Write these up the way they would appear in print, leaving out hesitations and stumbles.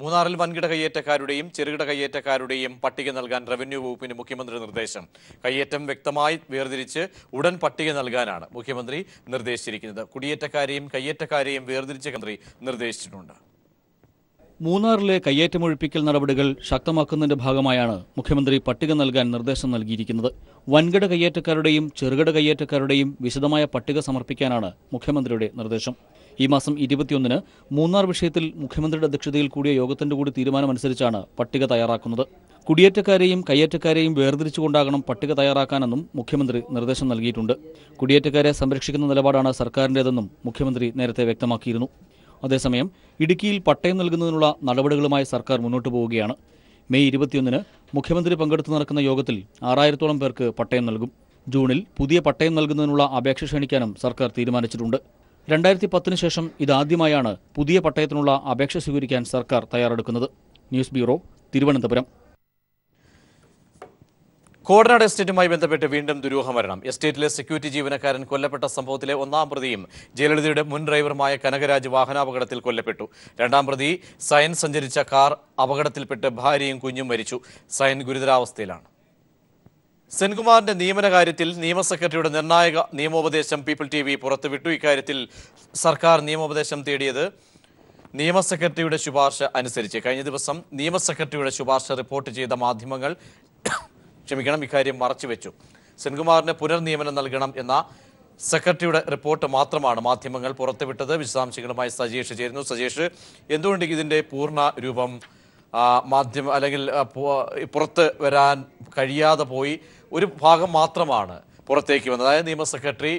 മൂന്നാറിൽ വൻകിട കയ്യേറ്റക്കാരുടെയും ചെറുകിട കയ്യേറ്റക്കാരുടെയും പട്ടിക നൽകാൻ റവന്യൂ വകുപ്പിന് മുഖ്യമന്ത്രി നിർദ്ദേശം. കയ്യേറ്റം വ്യക്തമായി വേർതിരിച്ച് ഉടൻ പട്ടിക നൽകാനാണ് മുഖ്യമന്ത്രി നിർദ്ദേശിച്ചിരിക്കുന്നത്. കുടിയേറ്റക്കാരെയും കയ്യേറ്റക്കാരെയും വേർതിരിച്ച് മന്ത്രി നിർദ്ദേശിച്ചിട്ടുണ്ട്. മൂന്നാറിലെ കയ്യേറ്റമൊഴിപ്പിക്കൽ നടപടികൾ ശക്തമാക്കുന്നതിന്റെ ഭാഗമായാണ് മുഖ്യമന്ത്രി പട്ടിക നൽകാൻ നിർദ്ദേശം നൽകിയിരിക്കുന്നത്. വൻകിട കയ്യേറ്റക്കാരുടെയും ചെറുകിട കയ്യേറ്റക്കാരുടെയും വിശദമായ പട്ടിക സമർപ്പിക്കാനാണ് മുഖ്യമന്ത്രിയുടെ നിർദ്ദേശം. ഈ മാസം 21-ന് മൂന്നാർ വിഷയത്തിൽ മുഖ്യമന്ത്രിയുടെ അധ്യക്ഷതയിൽ കൂടിയ യോഗത്തിന്റെ കൂടി തീരുമാനമനുസരിച്ചാണ് പട്ടിക തയ്യാറാക്കുന്നത്. കുടിയേറ്റക്കാരെയും കയ്യേറ്റക്കാരെയും വേർതിരിച്ചുകൊണ്ടാകണം പട്ടിക തയ്യാറാക്കാനെന്നും മുഖ്യമന്ത്രി നിർദ്ദേശം നൽകിയിട്ടുണ്ട്. കുടിയേറ്റക്കാരെ സംരക്ഷിക്കുന്ന നിലപാടാണ് സർക്കാരിന്റേതെന്നും മുഖ്യമന്ത്രി നേരത്തെ വ്യക്തമാക്കിയിരുന്നു. അതേസമയം ഇടുക്കിയിൽ പട്ടയം നൽകുന്നതിനുള്ള നടപടികളുമായി സർക്കാർ മുന്നോട്ടു പോവുകയാണ്. മെയ് 21-ന് മുഖ്യമന്ത്രി പങ്കെടുത്തു നടക്കുന്ന യോഗത്തിൽ 6000-ഓളം പേർക്ക് പട്ടയം നൽകും. ജൂണിൽ പുതിയ പട്ടയം നൽകുന്നതിനുള്ള അപേക്ഷ ക്ഷണിക്കാനും സർക്കാർ തീരുമാനിച്ചിട്ടുണ്ട്. 2010-ന് ശേഷം ഇതാദ്യമായാണ് പുതിയ പട്ടയത്തിനുള്ള അപേക്ഷ സ്വീകരിക്കാൻ സർക്കാർ തയ്യാറെടുക്കുന്നത്. News bureau, Thiruvananthapuram. കോടനാട് എസ്റ്റേറ്റുമായി ബന്ധപ്പെട്ട് വീണ്ടും ദുരൂഹമരണം. എസ്റ്റേറ്റിലെ സെക്യൂരിറ്റി ജീവനക്കാരൻ കൊല്ലപ്പെട്ട സംഭവത്തിലെ ഒന്നാം പ്രതിയും ജയലളിതയുടെ മുൻ ഡ്രൈവറുമായ കനകരാജ് വാഹനാപകടത്തിൽ കൊല്ലപ്പെട്ടു. രണ്ടാം പ്രതി സയൻ സഞ്ചരിച്ച കാർ അപകടത്തിൽപ്പെട്ട് ഭാര്യയും കുഞ്ഞും മരിച്ചു. സയൻ ഗുരുതരാവസ്ഥയിലാണ്. സെൻകുമാറിന്റെ നിയമന കാര്യത്തിൽ നിയമ സെക്രട്ടറിയുടെ നിർണായക നിയമോപദേശം പീപ്പിൾ TV പുറത്തുവിട്ടു. ഇക്കാര്യത്തിൽ സർക്കാർ നിയമോപദേശം തേടിയത് നിയമ സെക്രട്ടറിയുടെ ശുപാർശ അനുസരിച്ച്. കഴിഞ്ഞ ദിവസം നിയമ സെക്രട്ടറിയുടെ ശുപാർശ റിപ്പോർട്ട് ചെയ്ത മാധ്യമങ്ങൾ ഇക്കാര്യം മറച്ചുവെച്ചു. സെൻകുമാറിന് പുനർനിയമനം നൽകണം എന്ന സെക്രട്ടറിയുടെ റിപ്പോർട്ട് മാത്രമാണ് മാധ്യമങ്ങൾ പുറത്തുവിട്ടത്. വിശദാംശങ്ങളുമായി സജേഷ് ചേരുന്നു. സജേഷ്, എന്തുകൊണ്ട് ഇതിന്റെ പൂർണ്ണ രൂപം അല്ലെങ്കിൽ പുറത്ത് വരാൻ കഴിയാതെ പോയി? ഒരു ഭാഗം മാത്രമാണ് പുറത്തേക്ക് വന്നത്. അതായത് നിയമ സെക്രട്ടറി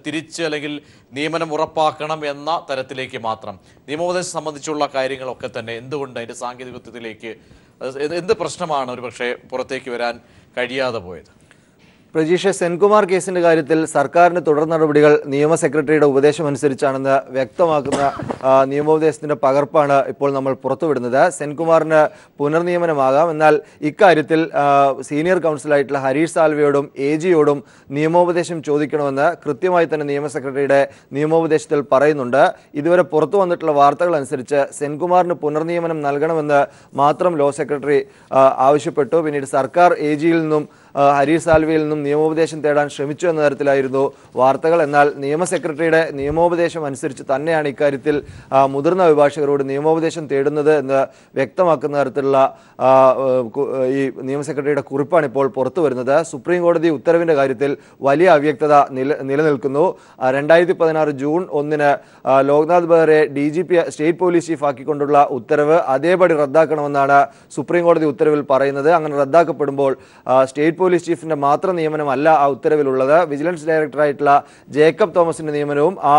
തിരിച്ച് അല്ലെങ്കിൽ നിയമനം ഉറപ്പാക്കണം എന്ന തരത്തിലേക്ക് മാത്രം. നിയമോപദേശം സംബന്ധിച്ചുള്ള കാര്യങ്ങളൊക്കെ തന്നെ എന്തുകൊണ്ട് അതിന്റെ സാങ്കേതികത്വത്തിലേക്ക് എന്ത് പ്രശ്നമാണ് ഒരുപക്ഷെ പുറത്തേക്ക് വരാൻ കഴിയാതെ പോയത്? പ്രജീഷ്, സെൻകുമാർ കേസിന്റെ കാര്യത്തിൽ സർക്കാരിന്റെ തുടർ നടപടികൾ നിയമ സെക്രട്ടറിയുടെ ഉപദേശമനുസരിച്ചാണെന്ന് വ്യക്തമാക്കുന്ന നിയമോപദേശത്തിന്റെ പകർപ്പാണ് ഇപ്പോൾ നമ്മൾ പുറത്തുവിടുന്നത്. സെൻകുമാറിന് പുനർനിയമനമാകാം, എന്നാൽ ഇക്കാര്യത്തിൽ സീനിയർ കൗൺസിലായിട്ടുള്ള ഹരീഷ് സാൽവെയോടും AGയോടും നിയമോപദേശം ചോദിക്കണമെന്ന് കൃത്യമായി തന്നെ നിയമ സെക്രട്ടറിയുടെ നിയമോപദേശത്തിൽ പറയുന്നുണ്ട്. ഇതുവരെ പുറത്തു വന്നിട്ടുള്ള വാർത്തകൾ അനുസരിച്ച് സെൻകുമാറിന് പുനർനിയമനം നൽകണമെന്ന് മാത്രം ലോ സെക്രട്ടറി ആവശ്യപ്പെട്ടു. പിന്നീട് സർക്കാർ AGയിൽ നിന്നും ഹരീഷ് സാൽവെയിൽ നിന്നും നിയമോപദേശം തേടാൻ ശ്രമിച്ചു എന്ന തരത്തിലായിരുന്നു വാർത്തകൾ. എന്നാൽ നിയമ സെക്രട്ടറിയുടെ നിയമോപദേശം അനുസരിച്ച് തന്നെയാണ് ഇക്കാര്യത്തിൽ മുതിർന്ന അഭിഭാഷകരോട് നിയമോപദേശം തേടുന്നത് എന്ന് വ്യക്തമാക്കുന്ന തരത്തിലുള്ള ഈ നിയമ സെക്രട്ടറിയുടെ കുറിപ്പാണ് ഇപ്പോൾ പുറത്തു വരുന്നത്. സുപ്രീം കോടതി ഉത്തരവിന്റെ കാര്യത്തിൽ വലിയ അവ്യക്തത നിലനിൽക്കുന്നു. 2016 ജൂൺ 1-ന് ലോക്നാഥ് ബെഹ്റയെ DGP സ്റ്റേറ്റ് പോലീസ് ചീഫ് ആക്കിക്കൊണ്ടുള്ള ഉത്തരവ് അതേപടി റദ്ദാക്കണമെന്നാണ് സുപ്രീം കോടതി ഉത്തരവിൽ പറയുന്നത്. അങ്ങനെ റദ്ദാക്കപ്പെടുമ്പോൾ സ്റ്റേറ്റ് പോലീസ് ചീഫിന്റെ മാത്രം നിയമനമല്ല ആ ഉത്തരവിലുള്ളത്. വിജിലൻസ് ഡയറക്ടറായിട്ടുള്ള ജേക്കബ് തോമസിന്റെ നിയമനവും ആ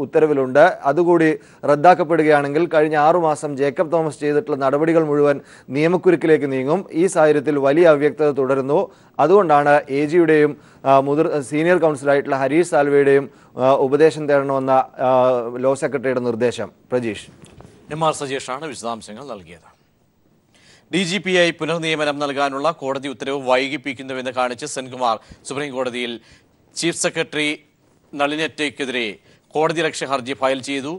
ഉത്തരവിലുണ്ട്. അതുകൂടി റദ്ദാക്കപ്പെടുകയാണെങ്കിൽ കഴിഞ്ഞ 6 മാസം ജേക്കബ് തോമസ് ചെയ്തിട്ടുള്ള നടപടികൾ മുഴുവൻ നിയമക്കുരുക്കിലേക്ക് നീങ്ങും. ഈ സാഹചര്യത്തിൽ വലിയ അവ്യക്തത തുടരുന്നു. അതുകൊണ്ടാണ് AGയുടെയും സീനിയർ കൗൺസിലായിട്ടുള്ള ഹരീഷ് സാൽവെയുടെയും ഉപദേശം തേടണമെന്ന ലോ സെക്രട്ടറിയുടെ നിർദ്ദേശം. പ്രജീഷ്, MR സജേഷാണ് വിശദാംശങ്ങൾ നൽകിയത്. DGPയായി പുനർനിയമനം നൽകാനുള്ള കോടതി ഉത്തരവ് വൈകിപ്പിക്കുന്നുവെന്ന് കാണിച്ച് സെൻകുമാർ സുപ്രീം കോടതിയിൽ ചീഫ് സെക്രട്ടറി നളിനറ്റയ്ക്കെതിരെ കോടതിയലക്ഷ്യ ഹർജി ഫയൽ ചെയ്തു.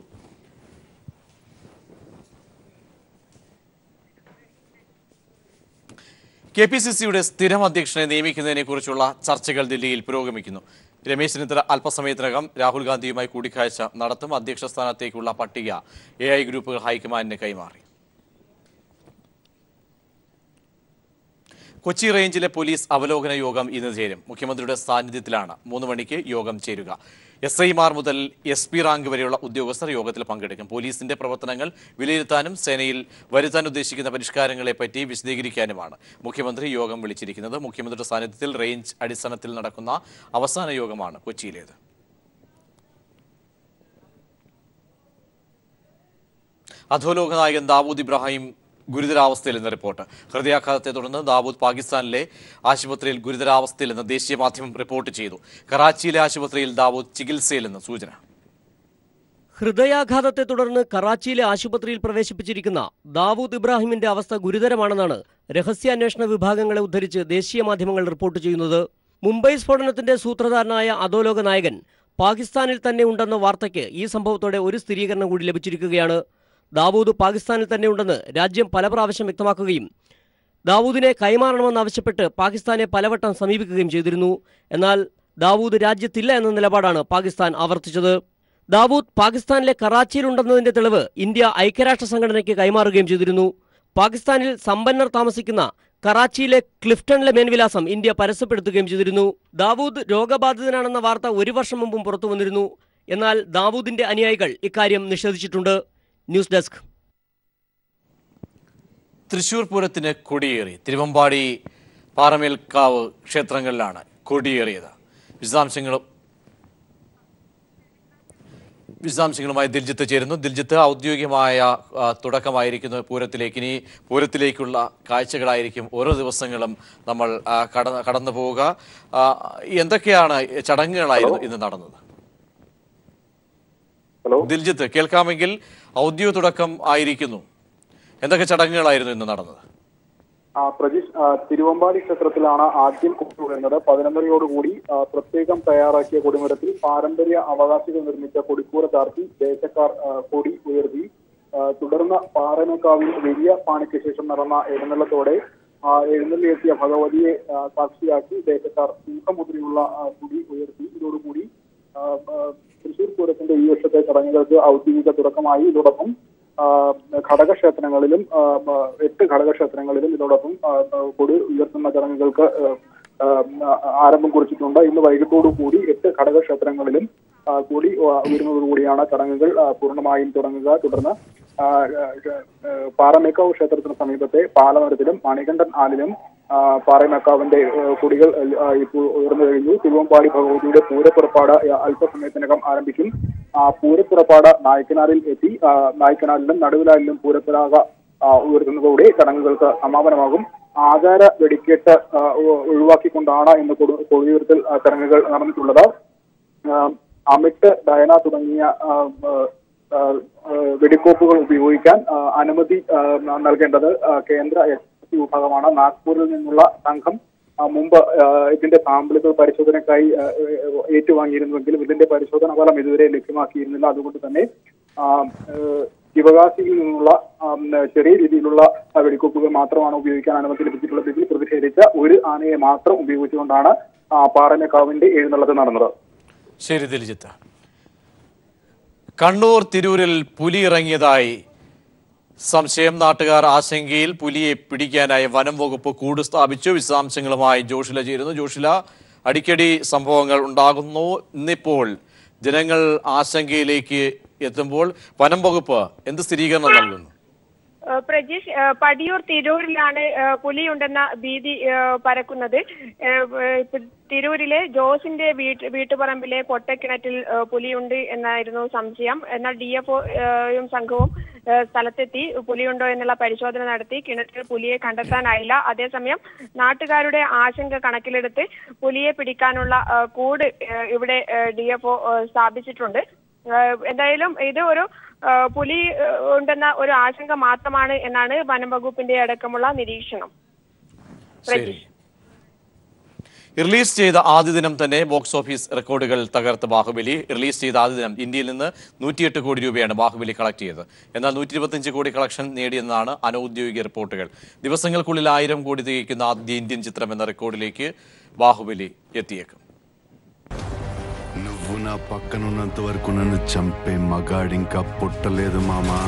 KPCCയുടെ സ്ഥിരം അധ്യക്ഷനെ നിയമിക്കുന്നതിനെ കുറിച്ചുള്ള ചർച്ചകൾ ദില്ലിയിൽ പുരോഗമിക്കുന്നു. രമേശ് ചെന്നിത്തല അല്പസമയത്തിനകം രാഹുൽ ഗാന്ധിയുമായി കൂടിക്കാഴ്ച നടത്തും. അധ്യക്ഷ സ്ഥാനത്തേക്കുള്ള പട്ടിക AI ഗ്രൂപ്പുകൾ ഹൈക്കമാൻഡിന് കൈമാറി. കൊച്ചി റേഞ്ചിലെ പോലീസ് അവലോകന യോഗം ഇന്ന് ചേരും. മുഖ്യമന്ത്രിയുടെ സാന്നിധ്യത്തിലാണ് 3 മണിക്ക് യോഗം ചേരുക. SIമാർ മുതൽ SP റാങ്ക് വരെയുള്ള ഉദ്യോഗസ്ഥർ യോഗത്തിൽ പങ്കെടുക്കും. പോലീസിന്റെ പ്രവർത്തനങ്ങൾ വിലയിരുത്താനും സേനയിൽ വരുത്താൻ ഉദ്ദേശിക്കുന്ന പരിഷ്കാരങ്ങളെപ്പറ്റി വിശദീകരിക്കാനുമാണ് മുഖ്യമന്ത്രി യോഗം വിളിച്ചിരിക്കുന്നത്. മുഖ്യമന്ത്രിയുടെ സാന്നിധ്യത്തിൽ റേഞ്ച് അടിസ്ഥാനത്തിൽ നടക്കുന്ന അവസാന യോഗമാണ് കൊച്ചിയിലേത്. അധോലോക നായകൻ ദാവൂദ് ഇബ്രാഹിം ഗുരുതരാവസ്ഥയിലെന്ന റിപ്പോർട്ട്. ഹൃദയാഘാതത്തെ തുടർന്ന് ദാവൂദ് പാകിസ്ഥാനിലെ ആശുപത്രിയിൽ ഗുരുതരാവസ്ഥയിലെന്ന് ദേശീയ മാധ്യമം റിപ്പോർട്ട് ചെയ്തു. കറാച്ചിയിലെ ആശുപത്രിയിൽ ദാവൂദ് ചികിത്സയിലെന്ന് സൂചന. ഹൃദയാഘാതത്തെ തുടർന്ന് കറാച്ചിയിലെ ആശുപത്രിയിൽ പ്രവേശിപ്പിച്ചിരിക്കുന്ന ദാവൂദ് ഇബ്രാഹിമിന്റെ അവസ്ഥ ഗുരുതരമാണെന്നാണ് രഹസ്യാന്വേഷണ വിഭാഗങ്ങളെ ഉദ്ധരിച്ച് ദേശീയ മാധ്യമങ്ങൾ റിപ്പോർട്ട് ചെയ്യുന്നത്. മുംബൈ സ്ഫോടനത്തിന്റെ സൂത്രധാരനായ അധോലോക നായകൻ പാകിസ്ഥാനിൽ തന്നെ ഉണ്ടെന്ന വാർത്തയ്ക്ക് ഈ സംഭവത്തോടെ ഒരു സ്ഥിരീകരണം കൂടി ലഭിച്ചിരിക്കുകയാണ്. ദാവൂദ് പാകിസ്ഥാനിൽ തന്നെ ഉണ്ടെന്ന് രാജ്യം പല പ്രാവശ്യം വ്യക്തമാക്കുകയും ദാവൂദിനെ കൈമാറണമെന്നാവശ്യപ്പെട്ട് പാകിസ്ഥാനെ പലവട്ടം സമീപിക്കുകയും ചെയ്തിരുന്നു. എന്നാൽ ദാവൂദ് രാജ്യത്തില്ല എന്ന നിലപാടാണ് പാകിസ്ഥാൻ ആവർത്തിച്ചത്. ദാവൂദ് പാകിസ്ഥാനിലെ കറാച്ചിയിലുണ്ടെന്നതിന്റെ തെളിവ് ഇന്ത്യ ഐക്യരാഷ്ട്ര സംഘടനയ്ക്ക് കൈമാറുകയും ചെയ്തിരുന്നു. പാകിസ്ഥാനിൽ സമ്പന്നർ താമസിക്കുന്ന കറാച്ചിയിലെ ക്ലിഫ്റ്റണിലെ മേൽവിലാസം ഇന്ത്യ പരസ്യപ്പെടുത്തുകയും ചെയ്തിരുന്നു. ദാവൂദ് രോഗബാധിതനാണെന്ന വാർത്ത 1 വർഷം മുമ്പും പുറത്തു വന്നിരുന്നു. എന്നാൽ ദാവൂദിന്റെ അനുയായികൾ ഇക്കാര്യം നിഷേധിച്ചിട്ടുണ്ട്. News desk. തൃശൂർ പൂരത്തിന് കൊടിയേറി. തിരുവമ്പാടി, പാറമേൽക്കാവ് ക്ഷേത്രങ്ങളിലാണ് കൊടിയേറിയത്. വിശദാംശങ്ങളുമായി ദിൽജിത്ത് ചേരുന്നു. ദിൽജിത്ത്, ഔദ്യോഗികമായ തുടക്കമായിരിക്കുന്നു പൂരത്തിലേക്ക്. ഇനി പൂരത്തിലേക്കുള്ള കാഴ്ചകളായിരിക്കും ഓരോ ദിവസങ്ങളും നമ്മൾ കടന്നു പോവുക. എന്തൊക്കെയാണ് ചടങ്ങുകളായിരുന്നു ഇന്ന് നടന്നത്? ദിൽജിത്ത്, കേൾക്കാമെങ്കിൽ. ഔദ്യോഗിക തുടക്കം ആയിരിക്കുന്നു. എന്തൊക്കെ ചടങ്ങുകളായിരുന്നു ഇന്ന് നടന്നത്? പ്രജീഷ്, തിരുവമ്പാടി ക്ഷേത്രത്തിലാണ് ആദ്യം കൊടിയുയർന്നത്. 11:30യോടുകൂടി പ്രത്യേകം തയ്യാറാക്കിയ കൊടിമരത്തിൽ പാരമ്പര്യ അവകാശികൾ നിർമ്മിച്ച കൊടിക്കൂര ചാർത്തി ദേശക്കാർ കൊടി ഉയർത്തി. തുടർന്ന് പാറമേക്കാവിൽ വലിയ പാണിക്ക് ശേഷം നടന്ന എഴുന്നള്ളത്തോടെ എഴുന്നള്ളിയെത്തിയ ഭഗവതിയെ സാക്ഷിയാക്കി ദേശക്കാർ സിംഹമുദ്രയുള്ള കൊടി ഉയർത്തി. ഇതോടുകൂടി തൃശൂർ പൂരത്തിന്റെ ഈ വർഷത്തെ ചടങ്ങുകൾക്ക് ഔദ്യോഗിക തുടക്കമായി. ഇതോടൊപ്പം ഘടകക്ഷേത്രങ്ങളിലും 8 ഘടകക്ഷേത്രങ്ങളിലും ഇതോടൊപ്പം കൊടി ഉയർത്തുന്ന ചടങ്ങുകൾക്ക് ആരംഭം കുറിച്ചിട്ടുണ്ട്. ഇന്ന് വൈകിട്ടോടുകൂടി 8 ഘടകക്ഷേത്രങ്ങളിലും കൊടി ഉയരുന്നതോടുകൂടിയാണ് ചടങ്ങുകൾ പൂർണ്ണമായും തുടങ്ങുക. തുടർന്ന് പാറമേക്കാവ് ക്ഷേത്രത്തിന് സമീപത്തെ പാലമരത്തിലും മണികണ്ഠൻ ആലിലും പാറമേക്കാവിന്റെ കൊടികൾ ഇപ്പോൾ ഉയർന്നു കഴിഞ്ഞു. തിരുവമ്പാടി ഭഗവതിയുടെ പൂരപ്പുറപ്പാട് അല്പസമയത്തിനകം ആരംഭിക്കും. പൂരപ്പുറപ്പാട് നായ്ക്കനാലിൽ എത്തി. നായ്ക്കനാലിലും നടുവിലാലിലും പൂരപ്പതാക ഉയർത്തുന്നതോടെ ചടങ്ങുകൾക്ക് സമാപനമാകും. ആചാര വെടിക്കെട്ട് ഒഴിവാക്കിക്കൊണ്ടാണ് ഇന്ന് കൊടിയുയർത്തൽ ചടങ്ങുകൾ നടന്നിട്ടുള്ളത്. അമിട്ട്, ഡയന തുടങ്ങിയ വെടിക്കോപ്പുകൾ ഉപയോഗിക്കാൻ അനുമതി നൽകേണ്ടത് കേന്ദ്ര വിഭാഗമാണ്. നാഗ്പൂരിൽ നിന്നുള്ള സംഘം മുമ്പ് ഇതിന്റെ സാമ്പിളുകൾ പരിശോധനയ്ക്കായി ഏറ്റുവാങ്ങിയിരുന്നുവെങ്കിലും ഇതിന്റെ പരിശോധന ഫലം ഇതുവരെ ലഭ്യമാക്കിയിരുന്നില്ല. അതുകൊണ്ട് തന്നെ ശിവകാശിയിൽ നിന്നുള്ള ചെറിയ രീതിയിലുള്ള വെടിക്കോപ്പുകൾ മാത്രമാണ് ഉപയോഗിക്കാൻ അനുമതി ലഭിച്ചിട്ടുള്ളത്. ഇതിൽ പ്രതിഷേധിച്ച ഒരു ആനയെ മാത്രം ഉപയോഗിച്ചുകൊണ്ടാണ് പാറമേക്കാവിന്റെ എഴുന്നള്ളത്ത് നടന്നത്. ശരി ദിൽജിത്ത്. കണ്ണൂർ തിരൂരിൽ പുലി ഇറങ്ങിയതായി സംശയം. നാട്ടുകാർ ആശങ്കയിൽ. പുലിയെ പിടിക്കാനായി വനം വകുപ്പ് കൂട് സ്ഥാപിച്ചു. വിശദാംശങ്ങളുമായി ജോഷില ചേരുന്നു. ജോഷില, അടിക്കടി സംഭവങ്ങൾ ഉണ്ടാകുന്നു. ഇന്നിപ്പോൾ ജനങ്ങൾ ആശങ്കയിലേക്ക് എത്തുമ്പോൾ വനം വകുപ്പ് എന്ത് സ്ഥിരീകരണം നൽകുന്നു? പ്രജീഷ്, പടിയൂർ തിരൂരിലാണ് പുലിയുണ്ടെന്ന ഭീതി പരക്കുന്നത്. തിരൂരിലെ ജോസിന്റെ വീട്ടുപറമ്പിലെ പൊട്ടക്കിണറ്റിൽ പുലിയുണ്ട് എന്നായിരുന്നു സംശയം. എന്നാൽ DFOയും സംഘവും സ്ഥലത്തെത്തി പുലിയുണ്ടോ എന്നുള്ള പരിശോധന നടത്തി. കിണറ്റിൽ പുലിയെ കണ്ടെത്താനായില്ല. അതേസമയം നാട്ടുകാരുടെ ആശങ്ക കണക്കിലെടുത്ത് പുലിയെ പിടിക്കാനുള്ള കൂട് ഇവിടെ DFO സ്ഥാപിച്ചിട്ടുണ്ട്. എന്തായാലും ഇത് ഒരു പുലി ഉണ്ടെന്ന ഒരു ആശങ്ക മാത്രമാണ് എന്നാണ് വനം വകുപ്പിന്റെ അടക്കമുള്ള നിരീക്ഷണം. റിലീസ് ചെയ്ത ആദ്യ ദിനം തന്നെ ബോക്സ് ഓഫീസ് റെക്കോർഡുകൾ തകർത്ത ബാഹുബലി. റിലീസ് ചെയ്ത ആദ്യ ദിനം ഇന്ത്യയിൽ നിന്ന് 108 കോടി രൂപയാണ് ബാഹുബലി കളക്ട് ചെയ്തത്. എന്നാൽ 125 കോടി കളക്ഷൻ നേടിയെന്നാണ് അനൌദ്യോഗിക റിപ്പോർട്ടുകൾ. ദിവസങ്ങൾക്കുള്ളിൽ 1000 കോടി തികയ്ക്കുന്ന ആദ്യ ഇന്ത്യൻ ചിത്രം എന്ന റെക്കോർഡിലേക്ക് ബാഹുബലി എത്തിയേക്കും. నువ్వు నా పక్కనున్నంత వరకు నన్ను చంపే మగాడింకా పుట్టలేదు మామా.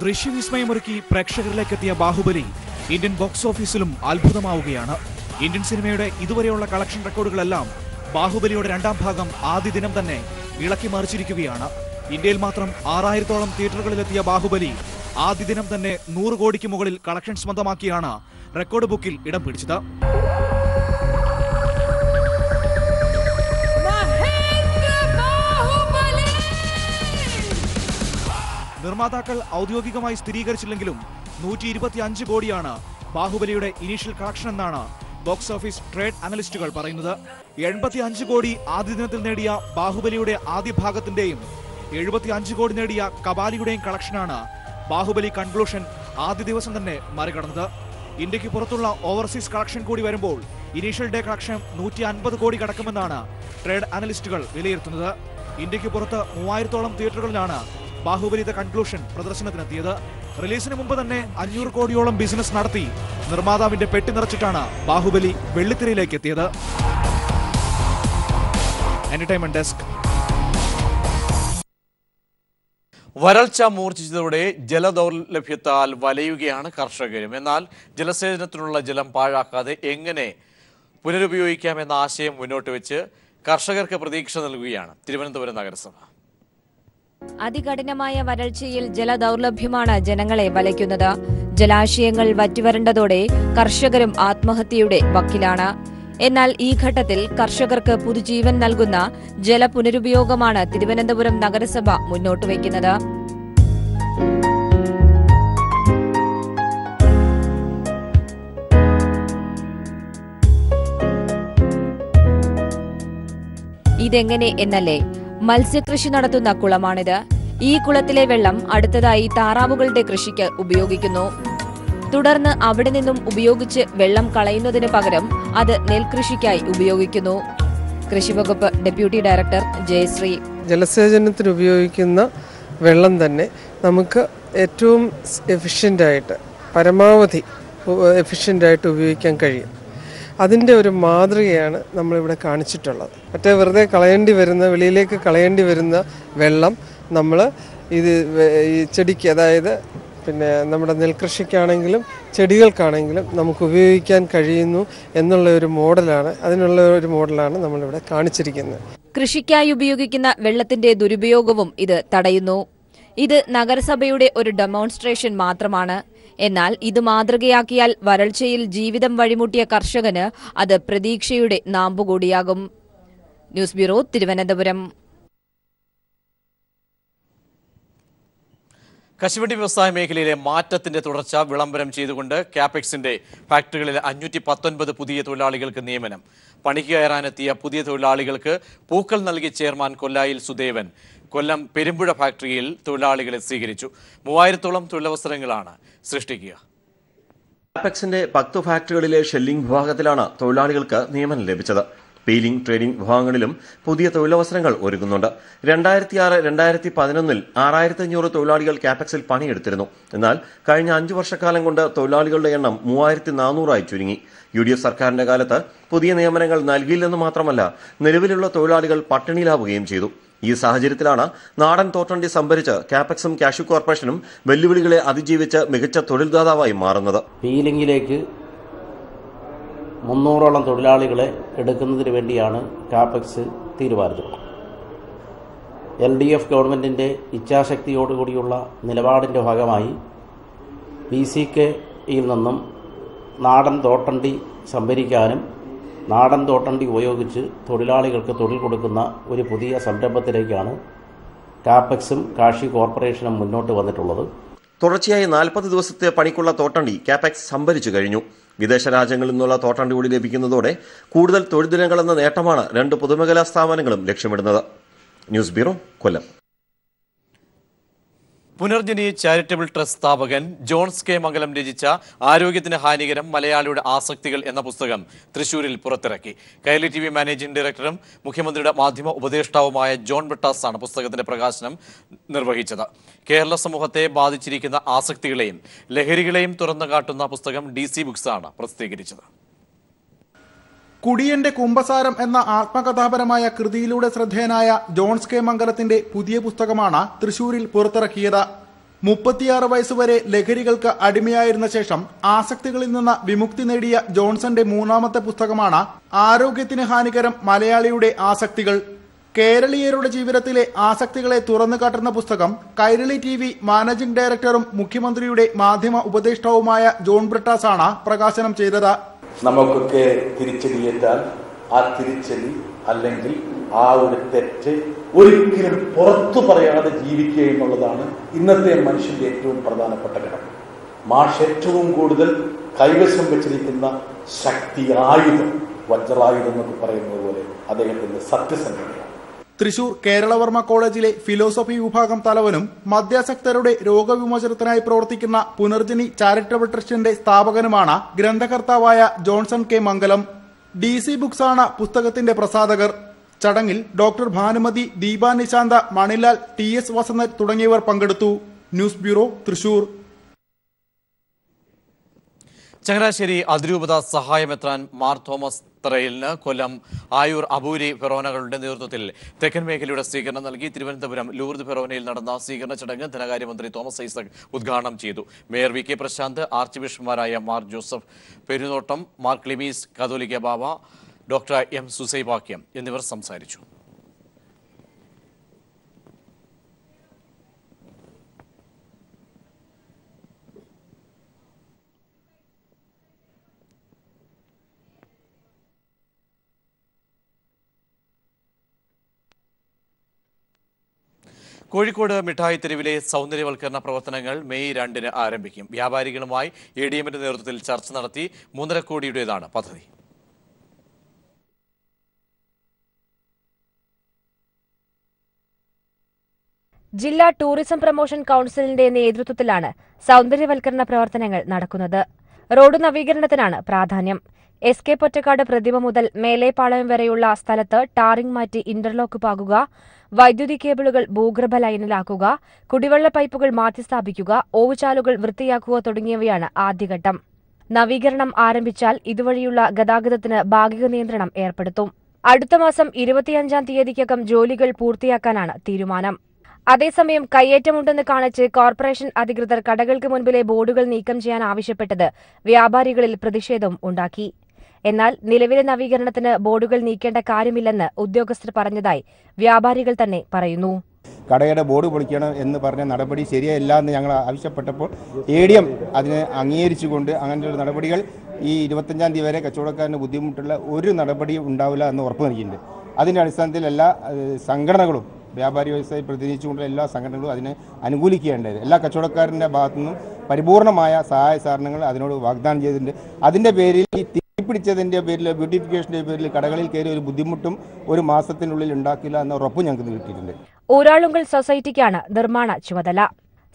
ദൃശ്യവിസ്മയമൊരുക്കി പ്രേക്ഷകരിലേക്കെത്തിയ ബാഹുബലി ഇന്ത്യൻ ബോക്സ് ഓഫീസിലും അത്ഭുതമാവുകയാണ്. ഇന്ത്യൻ സിനിമയുടെ ഇതുവരെയുള്ള കളക്ഷൻ റെക്കോർഡുകളെല്ലാം ബാഹുബലിയുടെ 2ാം ഭാഗം ആദ്യ ദിനം തന്നെ ഇളക്കി മറിച്ചിരിക്കുകയാണ്. ഇന്ത്യയിൽ മാത്രം 6000-ഓളം തിയേറ്ററുകളിലെത്തിയ ബാഹുബലി ആദ്യ ദിനം തന്നെ 100 കോടിക്ക് മുകളിൽ കളക്ഷൻ സ്വന്തമാക്കിയാണ് റെക്കോർഡ് ബുക്കിൽ ഇടം പിടിച്ചത്. നിർമ്മാതാക്കൾ ഔദ്യോഗികമായി സ്ഥിരീകരിച്ചില്ലെങ്കിലും 125 കോടിയാണ് ബാഹുബലിയുടെ ഇനീഷ്യൽ കളക്ഷൻ എന്നാണ് ബോക്സ് ഓഫീസ് ട്രേഡ് അനലിസ്റ്റുകൾ പറയുന്നത്. 85 കോടി ആദ്യ ദിനത്തിൽ നേടിയ ബാഹുബലിയുടെ ആദ്യ ഭാഗത്തിന്റെയും 75 കോടി നേടിയ കബാലിയുടെയും കളക്ഷനാണ് ബാഹുബലി കൺക്ലൂഷൻ ആദ്യ ദിവസം തന്നെ മറികടന്നത്. ഇന്ത്യക്ക് പുറത്തുള്ള ഓവർസീസ് കളക്ഷൻ കൂടി വരുമ്പോൾ ഇനീഷ്യൽ ഡേ കളക്ഷൻ 150 കോടി കടക്കുമെന്നാണ് ട്രേഡ് അനലിസ്റ്റുകൾ വിലയിരുത്തുന്നത്. ഇന്ത്യക്ക് പുറത്ത് 3000-ഓളം തിയേറ്ററുകളിലാണ് ബാഹുബലി ദ കൺക്ലൂഷൻ പ്രദർശനത്തിനെത്തിയത്. റിലീസിന് മുമ്പ് തന്നെ 500 കോടിയോളം ബിസിനസ് നടത്തി നിർമ്മാതാവിന്റെ പെട്ടി നിറച്ചിട്ടാണ് ബാഹുബലി വെള്ളിത്തിരയിലേക്ക് എത്തിയത്. Entertainment desk. വരൾച്ച മൂർച്ഛിച്ചതോടെ ജലദൗർലഭ്യത്താൽ വലയുകയാണ് കർഷകരും. എന്നാൽ ജലസേചനത്തിനുള്ള ജലം പാഴാക്കാതെ എങ്ങനെ പുനരുപയോഗിക്കാമെന്ന ആശയം മുന്നോട്ട് വെച്ച് കർഷകർക്ക് പ്രതീക്ഷ നൽകുകയാണ് തിരുവനന്തപുരം നഗരസഭ. അതികഠിനമായ വരൾച്ചയിൽ ജലദൗർലഭ്യമാണ് ജനങ്ങളെ വലയ്ക്കുന്നത്. ജലാശയങ്ങൾ വറ്റിവരണ്ടതോടെ കർഷകരും ആത്മഹത്യയുടെ വക്കിലാണ്. എന്നാൽ ഈ ഘട്ടത്തിൽ കർഷകർക്ക് പുതുജീവൻ നൽകുന്ന ജലപുനരുപയോഗമാണ് തിരുവനന്തപുരം നഗരസഭ മുന്നോട്ട് വയ്ക്കുന്നത്. ഇതെങ്ങനെ എന്നല്ലേ? മത്സ്യകൃഷി നടത്തുന്ന കുളമാണിത്. ഈ കുളത്തിലെ വെള്ളം അടുത്തതായി താറാവുകളുടെ കൃഷിക്ക് ഉപയോഗിക്കുന്നു. തുടർന്ന് അവിടെ നിന്നും ഉപയോഗിച്ച് വെള്ളം കളയുന്നതിന് പകരം അത് നെൽകൃഷിക്കായി ഉപയോഗിക്കുന്നു. കൃഷിവകുപ്പ് ഡെപ്യൂട്ടി ഡയറക്ടർ ജയശ്രീ. ജലസേചനത്തിന് ഉപയോഗിക്കുന്ന വെള്ളം തന്നെ നമുക്ക് ഏറ്റവും എഫിഷ്യൻ്റായിട്ട്, പരമാവധി എഫിഷ്യൻ്റായിട്ട് ഉപയോഗിക്കാൻ കഴിയും. അതിൻ്റെ ഒരു മാതൃകയാണ് നമ്മളിവിടെ കാണിച്ചിട്ടുള്ളത്. മറ്റേ വെറുതെ വെളിയിലേക്ക് കളയേണ്ടി വരുന്ന വെള്ളം നമ്മൾ ഇത് ഈ ചെടിക്ക്, അതായത് പിന്നെ നമ്മുടെ നെൽകൃഷിക്കാണെങ്കിലും ചെടികൾക്കാണെങ്കിലും നമുക്ക് ഉപയോഗിക്കാൻ കഴിയുന്നു എന്നുള്ള ഒരു മോഡലാണ് നമ്മളിവിടെ കാണിച്ചിരിക്കുന്നത്. കൃഷിക്കായി ഉപയോഗിക്കുന്ന വെള്ളത്തിന്റെ ദുരുപയോഗവും ഇത് തടയുന്നു. ഇത് നഗരസഭയുടെ ഒരു ഡെമോൺസ്ട്രേഷൻ മാത്രമാണ്. എന്നാൽ ഇത് മാതൃകയാക്കിയാൽ വരൾച്ചയിൽ ജീവിതം വഴിമുട്ടിയ കർഷകന് അത് പ്രതീക്ഷയുടെ നാമ്പുകൂടിയാകും. News bureau, Thiruvananthapuram. കശുവണ്ടി വ്യവസായ മേഖലയിലെ മാറ്റത്തിന്റെ തുടർച്ച വിളംബരം ചെയ്തുകൊണ്ട് കാപെക്സിന്റെ ഫാക്ടറികളിലെ 519 പുതിയ തൊഴിലാളികൾക്ക് നിയമനം. പണിക്ക് കയറാനെത്തിയ പുതിയ തൊഴിലാളികൾക്ക് പൂക്കൾ നൽകി ചെയർമാൻ കൊല്ലായിൽ സുദേവൻ കൊല്ലം പെരുമ്പുഴ ഫാക്ടറിയിൽ തൊഴിലാളികളെ സ്വീകരിച്ചു. 3000-ഓളം തൊഴിലവസരങ്ങളാണ് സൃഷ്ടിക്കുക. കാപെക്സിന്റെ 10 ഫാക്ടറികളിലെ ഷെല്ലിംഗ് വിഭാഗത്തിലാണ് തൊഴിലാളികൾക്ക് നിയമനം ലഭിച്ചത്. പീലിംഗ്, ട്രേഡിംഗ് വിഭാഗങ്ങളിലും പുതിയ തൊഴിലവസരങ്ങൾ ഒരുങ്ങുന്നുണ്ട്. 2006-2011 6500 തൊഴിലാളികൾ കാപെക്സിൽ പണിയെടുത്തിരുന്നു. എന്നാൽ കഴിഞ്ഞ 5 വർഷക്കാലം കൊണ്ട് തൊഴിലാളികളുടെ എണ്ണം 3400 ചുരുങ്ങി. UDF സർക്കാരിന്റെ കാലത്ത് പുതിയ നിയമനങ്ങൾ നൽകിയില്ലെന്ന് മാത്രമല്ല, നിലവിലുള്ള തൊഴിലാളികൾ പട്ടിണിയിലാവുകയും ചെയ്തു. ഈ സാഹചര്യത്തിലാണ് നാടൻ തോട്ടണ്ടി സംഭരിച്ച് കാപെക്സും കാഷ്യൂ കോർപ്പറേഷനും വെല്ലുവിളികളെ അതിജീവിച്ച് മികച്ച തൊഴിൽദാതാവായി മാറുന്നത്. പീലിംഗിലേക്ക് 300ഓളം തൊഴിലാളികളെ എടുക്കുന്നതിന് വേണ്ടിയാണ് കാപെക്സ് തീരുമാനിച്ചത്. LDF ഗവൺമെൻറ്റിൻ്റെ ഇച്ഛാശക്തിയോടുകൂടിയുള്ള നിലപാടിൻ്റെ ഭാഗമായി PCKയിൽ നിന്നും നാടൻ തോട്ടണ്ടി സംഭരിക്കാനും നാടൻ തോട്ടണ്ടി ഉപയോഗിച്ച് തൊഴിലാളികൾക്ക് തൊഴിൽ കൊടുക്കുന്ന ഒരു പുതിയ സംരംഭത്തിലേക്കാണ് കാപെക്സും കാഷ്യൂ കോർപ്പറേഷനും മുന്നോട്ട് വന്നിട്ടുള്ളത്. തുടർച്ചയായി 40 ദിവസത്തെ പണിക്കുള്ള തോട്ടണ്ടി കാപെക്സ് സംഭരിച്ചു കഴിഞ്ഞു. വിദേശ രാജ്യങ്ങളിൽ നിന്നുള്ള തോട്ടണ്ടി കൂടി ലഭിക്കുന്നതോടെ കൂടുതൽ തൊഴിൽ ദിനങ്ങളെന്ന നേട്ടമാണ് 2 പൊതുമേഖലാ സ്ഥാപനങ്ങളും ലക്ഷ്യമിടുന്നത്. ന്യൂസ് ബ്യൂറോ, കൊല്ലം. പുനർജനി ചാരിറ്റബിൾ ട്രസ്റ്റ് സ്ഥാപകൻ ജോൺസ് കെ മംഗലം രചിച്ച ആരോഗ്യത്തിന് ഹാനികരം മലയാളിയുടെ ആസക്തികൾ എന്ന പുസ്തകം തൃശൂരിൽ പുറത്തിറക്കി. കൈരളി TV മാനേജിംഗ് ഡയറക്ടറും മുഖ്യമന്ത്രിയുടെ മാധ്യമ ഉപദേഷ്ടാവുമായ ജോൺ ബ്രിട്ടാസ് ആണ് പുസ്തകത്തിന്റെ പ്രകാശനം നിർവഹിച്ചത്. കേരള സമൂഹത്തെ ബാധിച്ചിരിക്കുന്ന ആസക്തികളെയും ലഹരികളെയും തുറന്നു കാട്ടുന്ന പുസ്തകം DC ബുക്സ് ആണ് പ്രസിദ്ധീകരിച്ചത്. കുടിയന്റെ കുംഭസാരം എന്ന ആത്മകഥാപരമായ കൃതിയിലൂടെ ശ്രദ്ധേയനായ ജോൺസ് കെ മംഗലത്തിന്റെ പുതിയ പുസ്തകമാണ് തൃശൂരിൽ പുറത്തിറക്കിയത്. 36 വയസ്സുവരെ ലഹരികൾക്ക് അടിമയായിരുന്ന ശേഷം ആസക്തികളിൽ നിന്ന് വിമുക്തി നേടിയ ജോൺസന്റെ 3ാമത്തെ പുസ്തകമാണ് ആരോഗ്യത്തിന് ഹാനികരം മലയാളിയുടെ ആസക്തികൾ. കേരളീയരുടെ ജീവിതത്തിലെ ആസക്തികളെ തുറന്നു കാട്ടുന്ന പുസ്തകം കൈരളി TV മാനേജിംഗ് ഡയറക്ടറും മുഖ്യമന്ത്രിയുടെ മാധ്യമ ഉപദേഷ്ടാവുമായ ജോൺ ബ്രിട്ടാസ് ആണ് പ്രകാശനം ചെയ്തത്. നമുക്കൊക്കെ തിരിച്ചടിയേറ്റാൽ ആ തിരിച്ചടി അല്ലെങ്കിൽ ആ ഒരു തെറ്റ് ഒരിക്കലും പുറത്തു പറയാതെ ജീവിക്കുക എന്നുള്ളതാണ് ഇന്നത്തെ മനുഷ്യന്റെ ഏറ്റവും പ്രധാനപ്പെട്ട ഘടകം. മാഷ് ഏറ്റവും കൂടുതൽ കൈവശം വെച്ചിരിക്കുന്ന ശക്തി ആയുധം, വജ്രായുധം എന്നൊക്കെ പറയുന്നത് പോലെ അദ്ദേഹത്തിന്റെ സത്യസന്ധതയാണ്. തൃശൂർ കേരളവർമ്മ കോളേജിലെ ഫിലോസഫി വിഭാഗം തലവനും മദ്യാസക്തരുടെ രോഗവിമോചനത്തിനായി പ്രവർത്തിക്കുന്ന പുനർജനി ചാരിറ്റബിൾ ട്രസ്റ്റിന്റെ സ്ഥാപകനുമാണ് ഗ്രന്ഥകർത്താവായ Johnson K Mangalam. DC books ആണ് പുസ്തകത്തിന്റെ പ്രസാധകർ. ചടങ്ങിൽ ഡോക്ടർ ഭാനുമതി, ദീപ നിശാന്ത, മണിലാൽ, TS വസന്തൻ തുടങ്ങിയവർ പങ്കെടുത്തു. News bureau, Thrissur. ചങ്ങനാശ്ശേരി അതിരൂപത സഹായമെത്രാൻ മാർ തോമസ് തറയിലിന് കൊല്ലം ആയൂർ അബൂരി ഫെറോനകളുടെ നേതൃത്വത്തിൽ തെക്കൻ മേഖലയുടെ സ്വീകരണം നൽകി. തിരുവനന്തപുരം ലൂർദ് ഫെറോനയിൽ നടന്ന സ്വീകരണ ചടങ്ങ് ധനകാര്യമന്ത്രി തോമസ് ഐസക് ഉദ്ഘാടനം ചെയ്തു. മേയർ VK പ്രശാന്ത്, ആർച്ച് ബിഷപ്പുമാരായ Mar Joseph Perumthottam, Mar Cleemis Catholicos Bava, doctor M Soosapakiam എന്നിവർ സംസാരിച്ചു. കോഴിക്കോട് മിഠായി തെരുവിലെ സൗന്ദര്യവൽക്കരണ പ്രവർത്തനങ്ങൾ മെയ് 2-ന് ആരംഭിക്കും. വ്യാപാരികളുമായി ADMന്റെ നേതൃത്വത്തിൽ ചർച്ച നടത്തി 3.5 കോടിയുടേതാണ് പദ്ധതി. ജില്ലാ ടൂറിസം പ്രൊമോഷൻ കൌൺസിലിന്റെ നേതൃത്വത്തിലാണ് സൗന്ദര്യവൽക്കരണ പ്രവർത്തനങ്ങൾ നടക്കുന്നത്. റോഡ് നവീകരണത്തിനാണ് പ്രാധാന്യം. SK പൊറ്റക്കാട് പ്രതിമ മുതൽ മേലേപ്പാളയം വരെയുള്ള സ്ഥലത്ത് ടാറിംഗ് മാറ്റി ഇന്റർലോക്ക് പാകുക, വൈദ്യുതി കേബിളുകൾ ഭൂഗർഭ ലൈനിലാക്കുക, കുടിവെള്ള പൈപ്പുകൾ മാറ്റിസ്ഥാപിക്കുക, ഓവുചാലുകൾ വൃത്തിയാക്കുക തുടങ്ങിയവയാണ് ആദ്യഘട്ടം. നവീകരണം ആരംഭിച്ചാൽ ഇതുവഴിയുള്ള ഗതാഗതത്തിന് ഭാഗിക നിയന്ത്രണം ഏർപ്പെടുത്തും. അടുത്ത മാസം 25-ാം തീയതിക്കകം ജോലികൾ പൂർത്തിയാക്കാനാണ് തീരുമാനം. അതേസമയം കയ്യേറ്റമുണ്ടെന്ന് കാണിച്ച് കോർപ്പറേഷൻ അധികൃതർ കടകൾക്ക് മുൻപിലെ ബോർഡുകൾ നീക്കം ചെയ്യാൻ ആവശ്യപ്പെട്ടത് വ്യാപാരികളിൽ പ്രതിഷേധം ഉണ്ടാക്കി. എന്നാൽ നിലവിലെ നവീകരണത്തിന് ബോർഡുകൾ നീക്കേണ്ട കാര്യമില്ലെന്ന് ഉദ്യോഗസ്ഥർ പറഞ്ഞതായി വ്യാപാരികൾ തന്നെ പറയുന്നു. കടയുടെ ബോർഡ് പൊളിക്കണം എന്ന് പറഞ്ഞ നടപടി ശരിയല്ല എന്ന് ഞങ്ങൾ ആവശ്യപ്പെട്ടപ്പോൾ ADM അതിനെ അംഗീകരിച്ചുകൊണ്ട് അങ്ങനെയുള്ള നടപടികൾ ഈ 25-ാം തീയതി വരെ കച്ചവടക്കാരന് ബുദ്ധിമുട്ടുള്ള ഒരു നടപടിയും ഉണ്ടാവില്ല എന്ന് ഉറപ്പ് നൽകിയിട്ടുണ്ട്. അതിൻ്റെ അടിസ്ഥാനത്തിൽ എല്ലാ സംഘടനകളും, വ്യാപാരി വ്യവസായി പ്രതിനിധിച്ചുകൊണ്ടുള്ള എല്ലാ സംഘടനകളും അതിനെ അനുകൂലിക്കേണ്ടത്. എല്ലാ കച്ചവടക്കാരൻ്റെ ഭാഗത്തുനിന്നും പരിപൂർണമായ സഹായ സഹകരണങ്ങൾ അതിനോട് വാഗ്ദാനം ചെയ്തിട്ടുണ്ട്. അതിൻ്റെ പേരിൽ ഈ തീപിടിച്ചതിൻ്റെ പേരിൽ, ബ്യൂട്ടിഫിക്കേഷൻ്റെ പേരിൽ കടകളിൽ കയറി ഒരു ബുദ്ധിമുട്ടും ഒരു മാസത്തിനുള്ളിൽ ഉണ്ടാക്കില്ല എന്ന ഉറപ്പ് ഞങ്ങൾക്ക് കിട്ടിയിട്ടുണ്ട്. ഊരാളുങ്കൽ സൊസൈറ്റിക്കാണ് നിർമ്മാണ ചുമതല.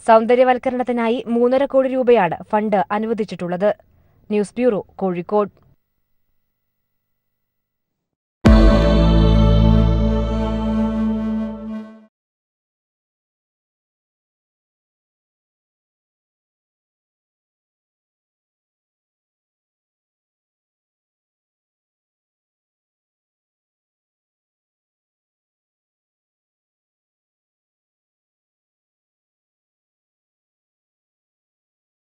സൗന്ദര്യവൽക്കരണത്തിനായി 3.5 കോടി രൂപയാണ് ഫണ്ട് അനുവദിച്ചിട്ടുള്ളത്. News bureau, Kozhikode.